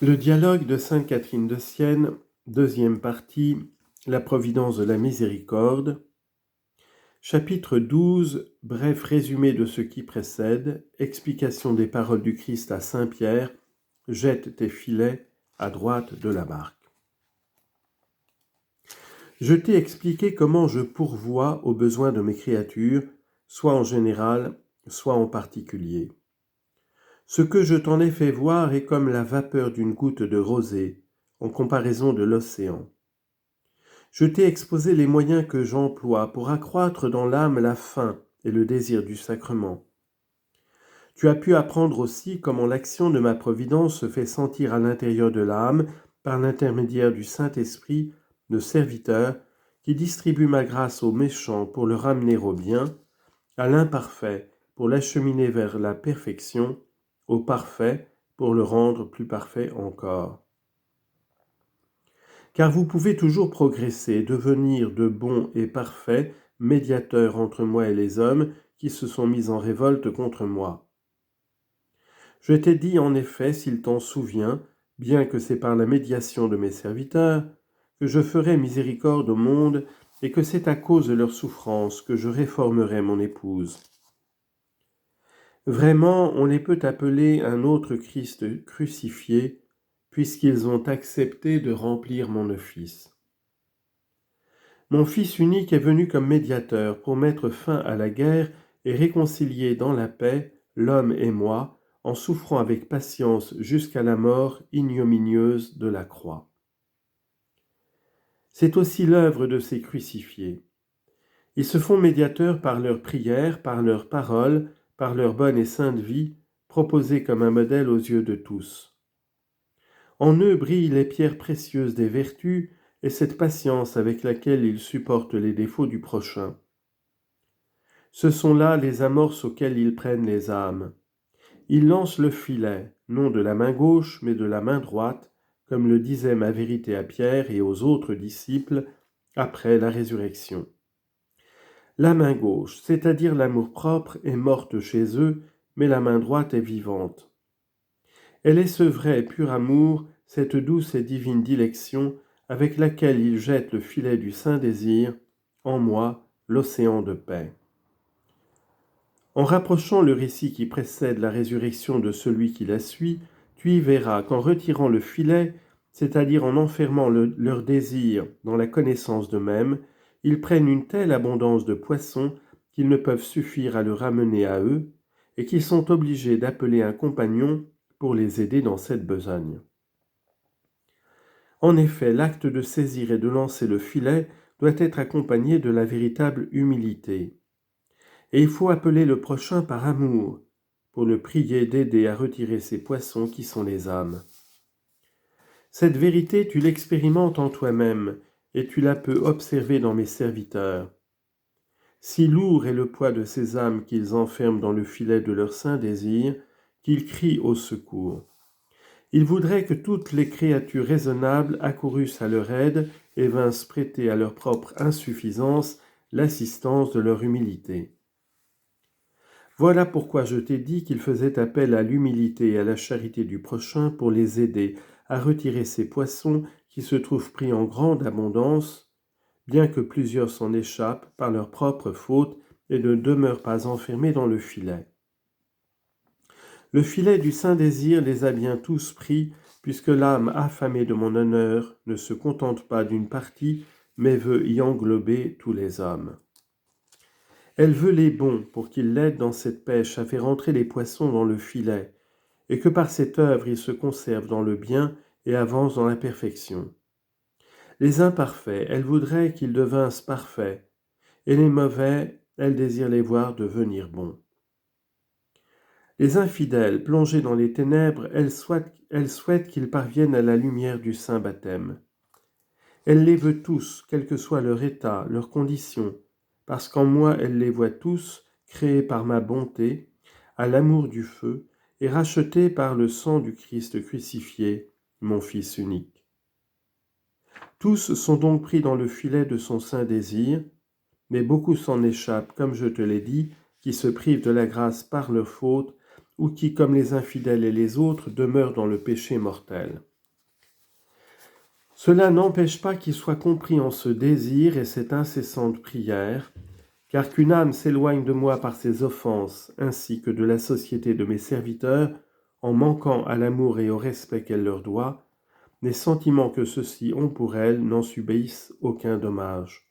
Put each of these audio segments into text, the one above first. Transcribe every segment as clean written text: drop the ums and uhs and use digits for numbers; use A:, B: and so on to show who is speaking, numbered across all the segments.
A: Le dialogue de sainte Catherine de Sienne, deuxième partie, la providence de la miséricorde. Chapitre 12, bref résumé de ce qui précède, explication des paroles du Christ à saint Pierre, jette tes filets à droite de la barque. Je t'ai expliqué comment je pourvois aux besoins de mes créatures, soit en général, soit en particulier. Ce que je t'en ai fait voir est comme la vapeur d'une goutte de rosée, en comparaison de l'océan. Je t'ai exposé les moyens que j'emploie pour accroître dans l'âme la faim et le désir du sacrement. Tu as pu apprendre aussi comment l'action de ma providence se fait sentir à l'intérieur de l'âme par l'intermédiaire du Saint-Esprit, le serviteur, qui distribue ma grâce au méchant pour le ramener au bien, à l'imparfait pour l'acheminer vers la perfection, au parfait pour le rendre plus parfait encore. Car vous pouvez toujours progresser, devenir de bons et parfaits médiateurs entre moi et les hommes qui se sont mis en révolte contre moi. Je t'ai dit en effet, s'il t'en souvient, bien que c'est par la médiation de mes serviteurs, que je ferai miséricorde au monde et que c'est à cause de leurs souffrances que je réformerai mon épouse. Vraiment, on les peut appeler un autre Christ crucifié, puisqu'ils ont accepté de remplir mon office. Mon Fils unique est venu comme médiateur pour mettre fin à la guerre et réconcilier dans la paix l'homme et moi, en souffrant avec patience jusqu'à la mort ignominieuse de la croix. C'est aussi l'œuvre de ces crucifiés. Ils se font médiateurs par leurs prières, par leurs paroles, par leur bonne et sainte vie, proposée comme un modèle aux yeux de tous. En eux brillent les pierres précieuses des vertus et cette patience avec laquelle ils supportent les défauts du prochain. Ce sont là les amorces auxquelles ils prennent les âmes. Ils lancent le filet, non de la main gauche, mais de la main droite, comme le disait ma vérité à Pierre et aux autres disciples après la résurrection. La main gauche, c'est-à-dire l'amour-propre, est morte chez eux, mais la main droite est vivante. Elle est ce vrai et pur amour, cette douce et divine dilection avec laquelle ils jettent le filet du saint désir, en moi, l'océan de paix. En rapprochant le récit qui précède la résurrection de celui qui la suit, tu y verras qu'en retirant le filet, c'est-à-dire en enfermant leur désir dans la connaissance d'eux-mêmes, ils prennent une telle abondance de poissons qu'ils ne peuvent suffire à le ramener à eux, et qu'ils sont obligés d'appeler un compagnon pour les aider dans cette besogne. En effet, l'acte de saisir et de lancer le filet doit être accompagné de la véritable humilité. Et il faut appeler le prochain par amour, pour le prier d'aider à retirer ces poissons qui sont les âmes. Cette vérité, tu l'expérimentes en toi-même, et tu la peux observer dans mes serviteurs. Si lourd est le poids de ces âmes qu'ils enferment dans le filet de leur saint désir, qu'ils crient au secours. Ils voudraient que toutes les créatures raisonnables accourussent à leur aide et vinssent prêter à leur propre insuffisance l'assistance de leur humilité. Voilà pourquoi je t'ai dit qu'il faisait appel à l'humilité et à la charité du prochain pour les aider à retirer ces poissons qui se trouvent pris en grande abondance, bien que plusieurs s'en échappent par leur propre faute et ne demeurent pas enfermés dans le filet. Le filet du saint désir les a bien tous pris, puisque l'âme affamée de mon honneur ne se contente pas d'une partie, mais veut y englober tous les hommes. Elle veut les bons pour qu'ils l'aident dans cette pêche à faire entrer les poissons dans le filet, et que par cette œuvre ils se conservent dans le bien et avancent dans la perfection. Les imparfaits, elle voudrait qu'ils devinssent parfaits, et les mauvais, elle désire les voir devenir bons. Les infidèles, plongés dans les ténèbres, elle souhaite qu'ils parviennent à la lumière du saint baptême. Elle les veut tous, quel que soit leur état, leur condition, parce qu'en moi elle les voit tous, créés par ma bonté, à l'amour du feu, et rachetés par le sang du Christ crucifié, mon Fils unique. Tous sont donc pris dans le filet de son saint désir, mais beaucoup s'en échappent, comme je te l'ai dit, qui se privent de la grâce par leur faute, ou qui, comme les infidèles et les autres, demeurent dans le péché mortel. Cela n'empêche pas qu'il soit compris en ce désir et cette incessante prière, car qu'une âme s'éloigne de moi par ses offenses, ainsi que de la société de mes serviteurs, en manquant à l'amour et au respect qu'elle leur doit, les sentiments que ceux-ci ont pour elle n'en subissent aucun dommage.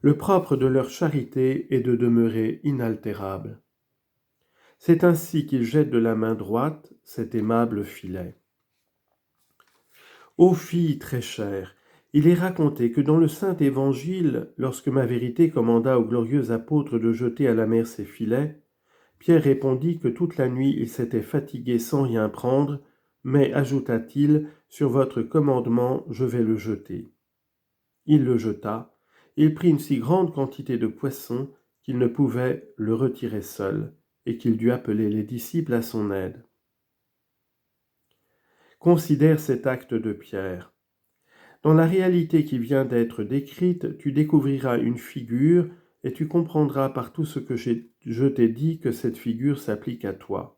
A: Le propre de leur charité est de demeurer inaltérable. C'est ainsi qu'ils jettent de la main droite cet aimable filet. Ô filles très chères, il est raconté que dans le Saint Évangile, lorsque ma vérité commanda au glorieux apôtre de jeter à la mer ses filets, Pierre répondit que toute la nuit il s'était fatigué sans rien prendre, mais, ajouta-t-il, sur votre commandement, je vais le jeter. Il le jeta, il prit une si grande quantité de poissons qu'il ne pouvait le retirer seul, et qu'il dut appeler les disciples à son aide. Considère cet acte de Pierre. Dans la réalité qui vient d'être décrite, tu découvriras une figure et tu comprendras par tout ce que je t'ai dit que cette figure s'applique à toi.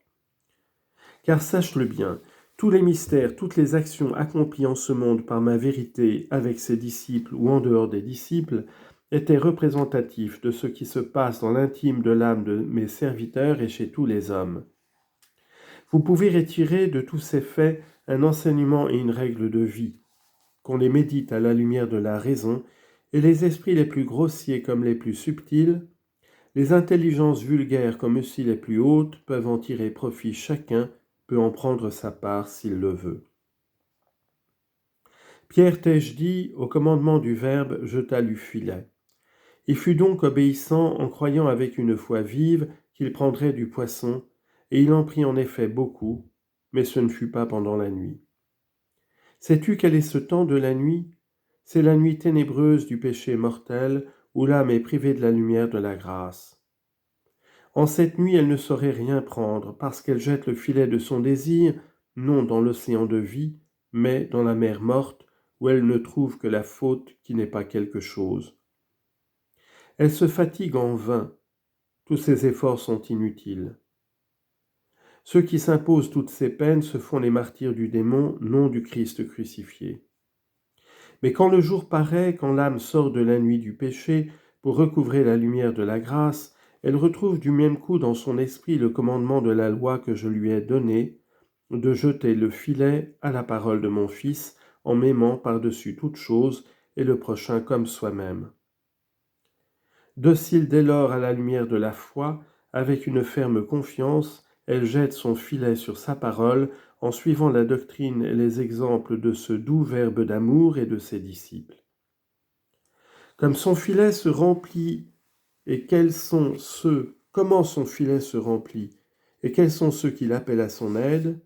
A: Car sache-le bien, tous les mystères, toutes les actions accomplies en ce monde par ma vérité avec ses disciples ou en dehors des disciples étaient représentatifs de ce qui se passe dans l'intime de l'âme de mes serviteurs et chez tous les hommes. Vous pouvez retirer de tous ces faits un enseignement et une règle de vie, qu'on les médite à la lumière de la raison, et les esprits les plus grossiers comme les plus subtils, les intelligences vulgaires comme aussi les plus hautes peuvent en tirer profit, chacun peut en prendre sa part s'il le veut. Pierre, t'ai-je dit, au commandement du Verbe, jeta le filet. Il fut donc obéissant en croyant avec une foi vive qu'il prendrait du poisson, et il en prit en effet beaucoup, mais ce ne fut pas pendant la nuit. Sais-tu quel est ce temps de la nuit ? C'est la nuit ténébreuse du péché mortel, où l'âme est privée de la lumière de la grâce. En cette nuit, elle ne saurait rien prendre, parce qu'elle jette le filet de son désir, non dans l'océan de vie, mais dans la mer morte, où elle ne trouve que la faute qui n'est pas quelque chose. Elle se fatigue en vain, tous ses efforts sont inutiles. Ceux qui s'imposent toutes ces peines se font les martyrs du démon, non du Christ crucifié. Mais quand le jour paraît, quand l'âme sort de la nuit du péché pour recouvrer la lumière de la grâce, elle retrouve du même coup dans son esprit le commandement de la loi que je lui ai donné, de jeter le filet à la parole de mon Fils, en m'aimant par-dessus toute chose et le prochain comme soi-même. Docile dès lors à la lumière de la foi, avec une ferme confiance, elle jette son filet sur sa parole en suivant la doctrine et les exemples de ce doux Verbe d'amour et de ses disciples. Comme son filet se remplit, et comment son filet se remplit, et quels sont ceux qui l'appellent à son aide,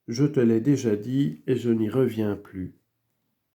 A: je te l'ai déjà dit et je n'y reviens plus.